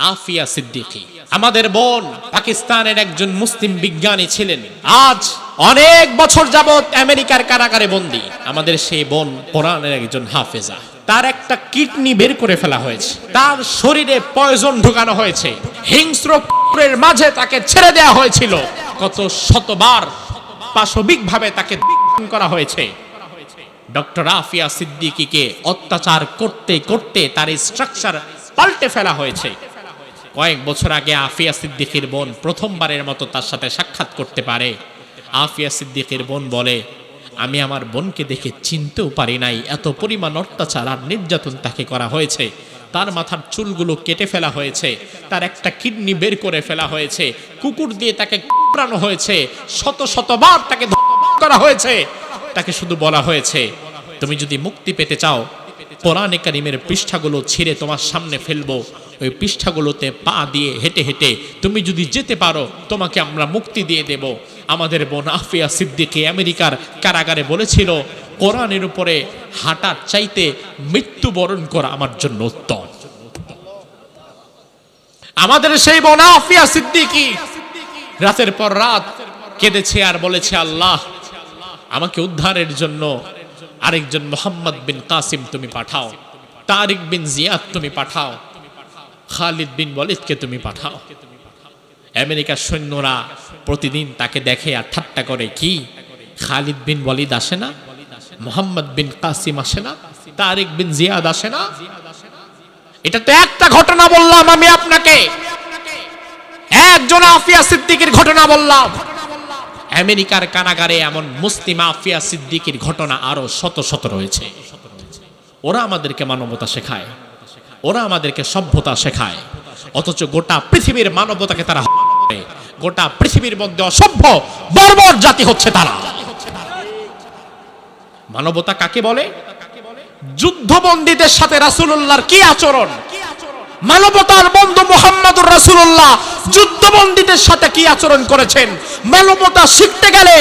আফিয়া সিদ্দিকী আমাদের বোন পাকিস্তানের একজন মুসলিম বিজ্ঞানী ছিলেন। আজ অনেক বছর যাবত আমেরিকার কারাগারে বন্দী আমাদের সেই বোন কোরআনের একজন হাফেজা। তার একটা কিডনি বের করে ফেলা হয়েছে, তার শরীরে পয়জন ঢুকানো হয়েছে, হিংস্র কুকুরের মাঝে তাকে ছেড়ে দেওয়া হয়েছিল, কত শতবার পাশবিকভাবে তাকে করা হয়েছে। ডক্টর আফিয়া সিদ্দিকীকে অত্যাচার করতে করতে তার স্ট্রাকচার পাল্টে ফেলা হয়েছে। কয়েক বছর আগে আফিয়া সিদ্দিকীর বোন প্রথমবারের মতো তার সাথে সাক্ষাৎ করতে পারে। আফিয়া সিদ্দিকীর বোন বলে, আমি আমার বোনকে দেখে চিনতেও পারি নাই, এত পরিমাণ অত্যাচার আর নির্যাতন তাকে করা হয়েছে। তার মাথার চুলগুলো কেটে ফেলা হয়েছে, তার একটা কিডনি বের করে ফেলা হয়েছে, কুকুর দিয়ে তাকে কুড়ানো হয়েছে, শত শতবার তাকে করা হয়েছে। তাকে শুধু বলা হয়েছে, তুমি যদি মুক্তি পেতে চাও কোরআনে কারীমের পৃষ্ঠাগুলো ছিঁড়ে তোমার সামনে ফেলবো, ওই পৃষ্ঠাগুলোতে পা দিয়ে হেঁটে হেঁটে তুমি যদি যেতে পারো তোমাকে আমরা মুক্তি দিয়ে দেব। আমাদের বোন আফিয়া সিদ্দিকী আমেরিকার কারাগারে বলেছিল, কোরআনের উপরে হাঁটার চাইতে মৃত্যুবরণ করা আমার জন্য উত্তম। আমাদের সেই বোন আফিয়া সিদ্দিকী রাতের পর রাত কেঁদেছে আর বলেছে, আল্লাহ আমাকে উদ্ধারের জন্য আরেকজন মোহাম্মদ বিন কাসিম তুমি পাঠাও, তারিক বিন জিয়াদ তুমি পাঠাও, খালিদ বিন ওয়ালিদকে তুমি পাঠাও। আমেরিকার সৈন্যরা প্রতিদিন তাকে দেখে আর ঠাট্টা করে, কি খালিদ বিন ওয়ালিদ আসে না, মোহাম্মদ বিন কাসিম আসে না, তারিক বিন জিয়াদ আসে না? এটা তো একটা ঘটনা বললাম আমি আপনাকে, একজন আফিয়া সিদ্দিকীর ঘটনা বললাম। আমেরিকার কারাগারে এমন মুসলিম আফিয়া সিদ্দিকীর ঘটনা আরো শত শত রয়েছে। ওরা আমাদেরকে মানবতা শেখায়, ওরা আমাদেরকে সভ্যতা শেখায়, অথচ গোটা পৃথিবীর মানবতাকে তারা, গোটা পৃথিবীর মধ্যে অসভ্য বর্বর জাতি হচ্ছে তারা। মানবতা কাকে বলে? যুদ্ধবন্দীদের সাথে রাসূলুল্লাহর কি আচরণ, মানবতার বন্ধু মুহাম্মদুর রাসূলুল্লাহ যুদ্ধবন্দীদের সাথে কি আচরণ করেছেন। মানবতা শিখতে গেলে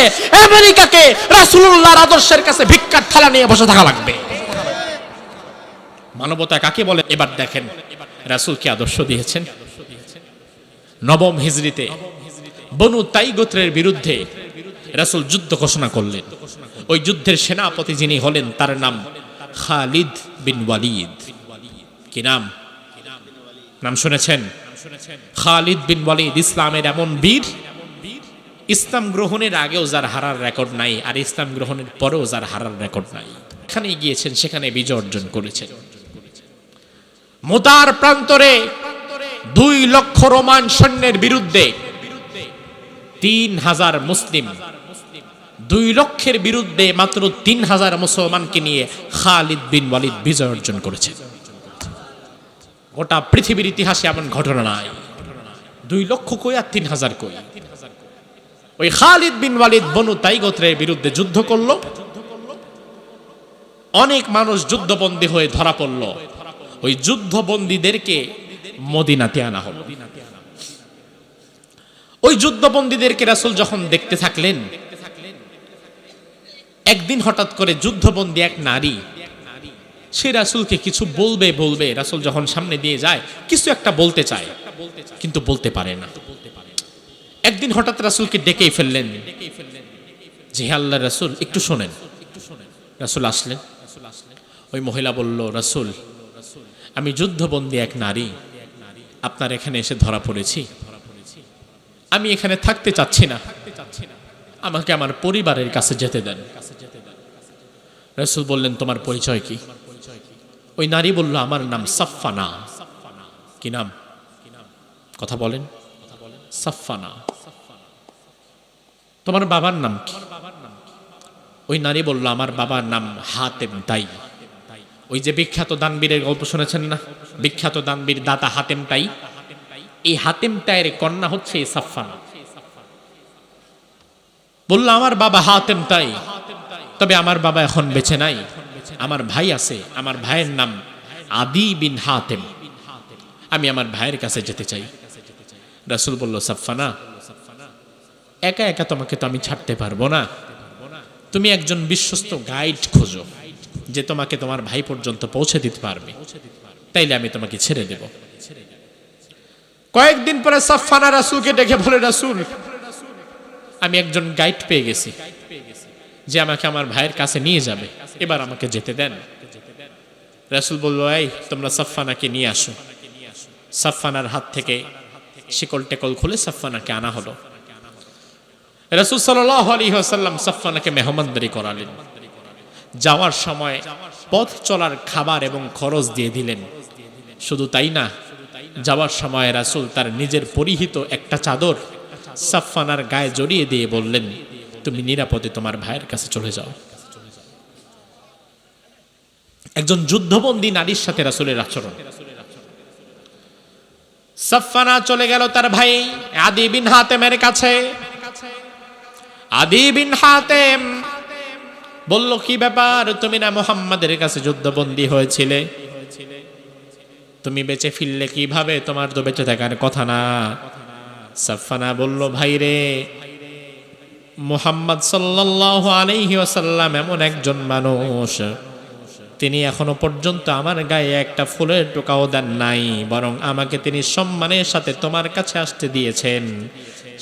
আমেরিকাকে রাসূলুল্লাহর আদর্শের কাছে ভিক্ষার থালা নিয়ে বসে থাকা লাগবে। মানবতা কাকে বলে এবার দেখেন, রাসূল কি আদর্শ দিয়েছেন। নবম হিজরিতে বনু তাই গোত্রের বিরুদ্ধে রাসূল যুদ্ধ ঘোষণা করলেন। ওই যুদ্ধের সেনাপতি যিনি হলেন তার নাম খালিদ বিন ওয়ালিদ। কি নাম? নাম শুনেছেন? খালিদ বিন ওয়ালিদ ইসলামের এমন বীর, ইসলাম গ্রহণের আগেও যার হারার রেকর্ড নাই, আর ইসলাম গ্রহণের পরেও যার হারার রেকর্ড নাই। এখানে গিয়েছেন, সেখানে বিজয় অর্জন করেছেন। মুতার প্রান্তরে 2 লক্ষ রোমান সৈন্যের বিরুদ্ধে 3000 মুসলিম, 2 লক্ষের বিরুদ্ধে মাত্র 3000 মুসলমানকে নিয়ে খালিদ বিন ওয়ালিদ বিজয় অর্জন করেছে। গোটা পৃথিবীর ইতিহাসে এমন ঘটনা নাই। 2 লক্ষ কই আর 3000 কই? ওই খালিদ বিন ওয়ালিদ বনু তাই গোত্রের বিরুদ্ধে যুদ্ধ করলো। অনেক মানুষ যুদ্ধবন্দী হয়ে ধরা পড়ল। ওই যুদ্ধবন্দীদেরকে মদিনাতে আনা হলো। ওই যুদ্ধবন্দীদেরকে রাসূল যখন দেখতে থাকলেন, একদিন হঠাৎ করে যুদ্ধবন্দী এক নারী, সে রাসূলকে কিছু বলবে। রাসূল যখন সামনে দিয়ে যায় কিছু একটা বলতে চায়, কিন্তু বলতে পারে না। একদিন হঠাৎ রাসূলকে ডেকেই ফেললেন যে, হে আল্লাহর রাসূল একটু শোনেন। রাসূল আসলেন। ওই মহিলা বলল, রাসূল আমি যুদ্ধবন্দী এক নারী, আপনার এখানে এসে ধরা পড়েছি, আমি এখানে থাকতে চাচ্ছি না, আমাকে আমার পরিবারের কাছে যেতে দেন। রাসূল বললেন, তোমার পরিচয় কি? ওই নারী বলল, আমার নাম সাফফানা। কি নাম? কথা বলেন। সাফফানা। তোমার বাবার নাম কি? ওই নারী বলল, আমার বাবার নাম হাতেম তাই। ওই যে বিখ্যাত দানবীরের গল্প শুনেছেন না, বিখ্যাত দানবীর দাতা হাতেম তাই, এই হাতেম তাইয়ের কন্যা হচ্ছে সাফফানা। বলল, আমার বাবা হাতেম তাই, তবে আমার বাবা এখন বেঁচে নাই, আমার ভাই আছে, আমার ভাইয়ের নাম আদি বিন হাতেম, আমি আমার ভাইয়ের কাছে যেতে চাই। রাসূল বলল, সাফফানা একা একা তোমাকে তো আমি ছাড়তে পারবো না, তুমি একজন বিশ্বস্ত গাইড খোঁজো যে তোমাকে তোমার ভাই পর্যন্ত পৌঁছে দিতে পারবে, তাইলে আমি তোমাকে ছেড়ে দেব। কয়েকদিন পরে সাফফানা রাসূলকে ডেকে বলে, রাসূল, আমি একজন গাইড পেয়ে গেছি যে আমাকে আমার ভাইয়ের কাছে নিয়ে যাবে, এবার আমাকে যেতে দেন। রাসূল বলল, এই তোমরা সাফফানাকে নিয়ে আসো। সাফফানার হাত থেকে শিকল টেকল খুলে সাফফানাকে আনা হলো। রাসূল সাল্লাল্লাহু আলাইহি ওয়াসাল্লাম সাফফানাকে মেহমানদারি করালেন। যাওয়ার সময় পথ চলার খাবার এবং খরচ দিয়ে দিলেন। শুধু তাই না, যাওয়ার সময় রাসূল তার নিজের পরিহিত একটা চাদর সাফফানার গায়ে জড়িয়ে দিয়ে বললেন, তুমি নিরাপদে তোমার ভাইয়ের কাছে চলে যাও। একজন যুদ্ধবন্দী নারীর সাথে রাসূলের আচরণ। সাফফানা চলে গেল তার ভাই আদি বিন হাতেমের কাছে। আদি বিন হাতেম বলল, কি ব্যাপার, তুমি না মুহাম্মাদের কাছে যুদ্ধবন্দী হয়েছিলে, তুমি বেঁচে ফিরলে কিভাবে? তোমার তো বেঁচে থাকার কথা না। সাফফানা বলল, ভাই রে, মুহাম্মদ সাল্লাল্লাহু আলাইহি ওয়াসাল্লাম এমন একজন মানুষ, তিনি এখনো পর্যন্ত আমার গায়ে একটা ফুলের টোকাও দেন নাই, বরং আমাকে তিনি সম্মানের সাথে তোমার কাছে আসতে দিয়েছেন।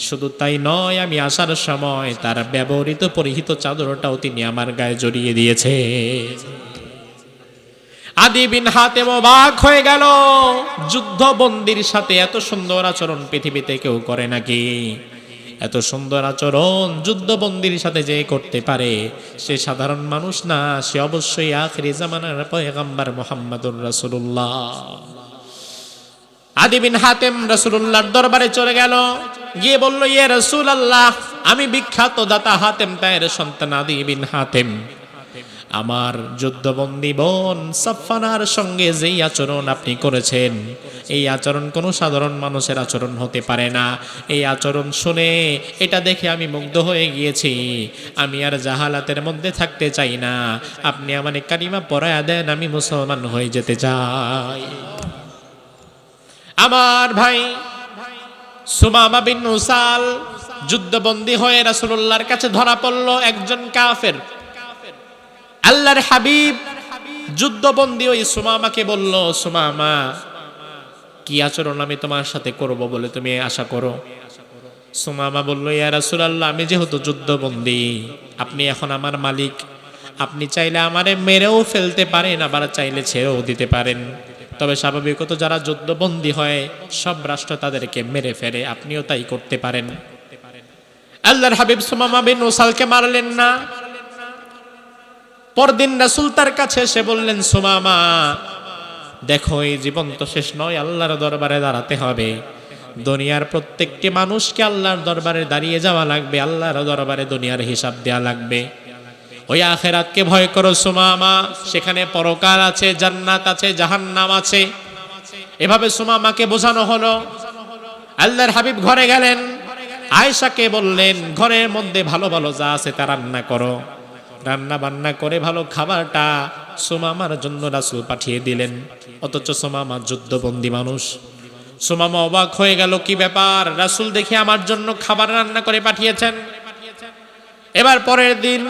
শুধু তাই নয়, আমি আসার সময় তার ব্যবহৃত পরিহিত চাদরটাও তিনি আমার গায়ে জড়িয়ে দিয়েছে। আদি বিন হাতেম অবাক হয়ে গেল, যুদ্ধবন্দির সাথে এত সুন্দর আচরণ পৃথিবীতে কেউ করে নাকি? এত সুন্দর আচরণ যুদ্ধবন্দির সাথে যে করতে পারে সে সাধারণ মানুষ না, সে অবশ্যই আখিরি জামানার পয়গম্বর মুহাম্মদুর রাসূলুল্লাহ। আদি বিন হাতেম রাসূলুল্লাহর দরবারে চলে গেল, গিয়ে বলল, ইয়া রাসূলুল্লাহ, আমি বিখ্যাত দাতা হাতেম তায়ের সন্তান আদি বিন হাতেম, আমার যুদ্ধবন্দী বোন সাফফানার সঙ্গে যেই আচরণ আপনি করেছেন, এই আচরণ কোনো সাধারণ মানুষের আচরণ হতে পারে না। এই আচরণ শুনে, এটা দেখে আমি মুগ্ধ হয়ে গিয়েছি। আমি আর জাহালাতের মধ্যে থাকতে চাই না। আপনি আমাকে কালিমা পড়ায়া দেন, আমি মুসলমান হয়ে যেতে চাই। আমার ভাই সুমামা বিন উসাল যুদ্ধবন্দী হয়ে রাসূলুল্লাহর কাছে ধরা পড়ল একজন কাফের। আল্লাহর হাবিব যুদ্ধবন্দী ওই সুমামাকে বলল, সুমামা, কি আচরণ আমি তোমার সাথে করব বলে তুমি আশা করো? সুমামা বলল, ইয়া রাসূলুল্লাহ, আমি যেহেতু যুদ্ধবন্দী, আপনি এখন আমার মালিক, আপনি চাইলে আমারে মেরেও ফেলতে পারেন, আবার চাইলে ছেড়েও দিতে পারেন। তবে স্বাভাবিকত যারা যুদ্ধবন্দী হয় সব রাষ্ট্র তাদেরকে মেরে ফেলে, আপনিও তাই করতে পারেন। আল্লাহর হাবিব সুমামা বিন উসালকে মারলেন না। পরদিন রাসূল তার কাছে এসে বললেন, সুমামা, দেখো, এই জীবন তো শেষ নয়, আল্লাহর দরবারে দাঁড়াতে হবে। দুনিয়ার প্রত্যেকটি মানুষকে আল্লাহর দরবারে দাঁড়িয়ে যাওয়া লাগবে, আল্লাহর দরবারে দুনিয়ার হিসাব দেয়া লাগবে। ওই আখিরাতকে ভয় করো সুমামা, সেখানে পরকাল আছে, জান্নাত আছে, জাহান্নাম আছে। এভাবে সুমামাকে বোঝানো হলো। আল্লাহর হাবিব ঘরে গেলেন, আয়েশাকে বললেন, ঘরের মধ্যে ভালো ভালো যা আছে তা রান্না করো। রান্না বান্না করে ভালো খাবারটা সুমামার জন্য রাসূল পাঠিয়ে দিলেন। অথচ সুমামা যুদ্ধবন্দী মানুষ। সুমামা অবাক হয়ে গেল, কি ব্যাপার, রাসূল দেখি আমার জন্য খাবার রান্না করে পাঠিয়েছেন। এবার পরের দিন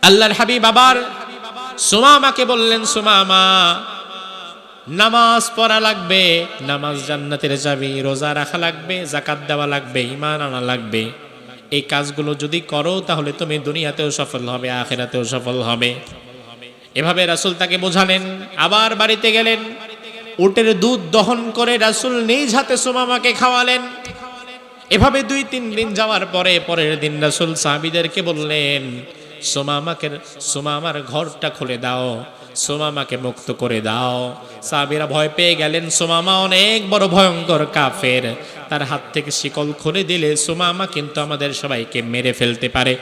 আল্লাহর হাবিব আবার সুমামাকে বললেন, সুমামা, নামাজ পড়া লাগবে, নামাজ জান্নাতের চাবি, রোজা রাখা লাগবে, যাকাত দেওয়া লাগবে, ঈমান আনা লাগবে। এই কাজগুলো যদি করো তাহলে তুমি দুনিয়াতেও সফল হবে, আখিরাতেও সফল হবে। এভাবে রাসূল তাকে বোঝালেন। আবার বাড়িতে গেলেন, উটের দুধ দহন করে রাসূল নিজ হাতে সুমামাকে খাওয়ালেন। এভাবে 2-3 দিন যাওয়ার পরে পরের দিন রাসূল সাহাবীদেরকে বললেন, সুমামার ঘরটা খুলে দাও, সুমামাকে মুক্ত করে দাও। সাহাবীরা ভয় পেয়ে গেলেন, সুমামা অনেক বড় ভয়ঙ্কর কাফের, তার হাত থেকে শিকল খুলে দিলে সুমামা কিন্তু আমাদের সবাইকে মেরে ফেলতে পারে।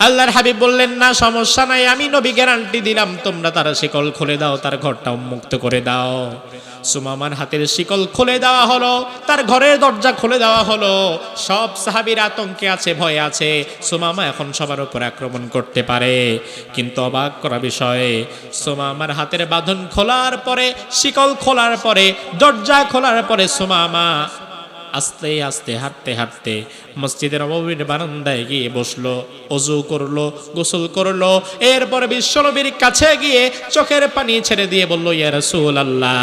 আল্লাহর হাবিব বললেন, না, সমস্যা নাই, আমি নবী গ্যারান্টি দিলাম, তোমরা তার শিকল খুলে দাও, তার ঘরটা মুক্ত করে দাও। সুমামার হাতের শিকল খুলে দেওয়া হলো, তার ঘরের দরজা খুলে দেওয়া হলো। সব সাহাবীরা আতঙ্কে আছে, ভয়ে আছে, সুমামা এখন সবার উপর আক্রমণ করতে পারে। কিন্তু অবাক করা বিষয়, সুমামার হাতের বাঁধন খোলার পরে, শিকল খোলার পরে, দরজা খোলার পরে সুমামা আস্তে আস্তে হাঁটতে হাঁটতে মসজিদের নববীর বারান্দায় গিয়ে বসলো, ওযু করলো, গোসল করলো। এরপরে বিশ্বনবীর কাছে গিয়ে চোখের পানি ছেড়ে দিয়ে বলল, ইয়া রাসূলুল্লাহ,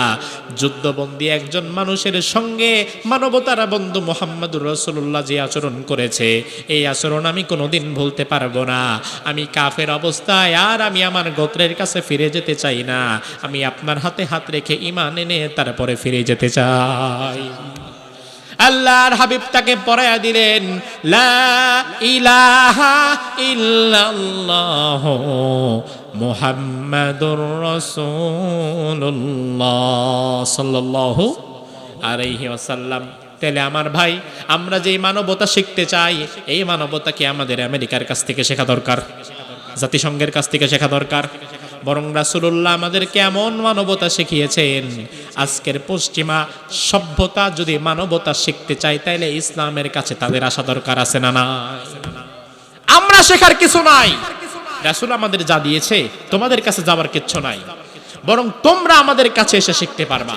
যুদ্ধবন্দী একজন মানুষের সঙ্গে মানবতার বন্ধু মুহাম্মদুর রাসূলুল্লাহ যে আচরণ করেছে, এই আচরণ আমি কোনোদিন ভুলতে পারবো না। আমি কাফের অবস্থায় আর আমি আমার গোত্রের কাছে ফিরে যেতে চাই না। আমি আপনার হাতে হাত রেখে ঈমান এনে তারপরে ফিরে যেতে চাই। আল্লাহর হাবিব তাকে পড়ায়া দিলেন, লা ইলাহা ইল্লাল্লাহ মুহাম্মাদুর রাসূলুল্লাহ সাল্লাল্লাহু আলাইহি ওয়াসাল্লাম। তাহলে আমার ভাই, আমরা যেই মানবতা শিখতে চাই, এই মানবতাকে আমাদের আমেরিকার কাছ থেকে শেখা দরকার, জাতিসংঘের কাছ থেকে শেখা দরকার। বরং রাসূলুল্লাহ আমাদেরকে এমন মানবতা শিখিয়েছেন, আজকের পশ্চিমা সভ্যতা যদি মানবতা শিখতে চায়, তাইলে ইসলামের কাছে তাদের আসা দরকার আছে না? না, আমরা শেখার কিছু নাই। রাসূল আমাদের যা দিয়েছে তোমাদের কাছে যাবার কিচ্ছু নাই, বরং তোমরা আমাদের কাছে এসে শিখতে পারবা।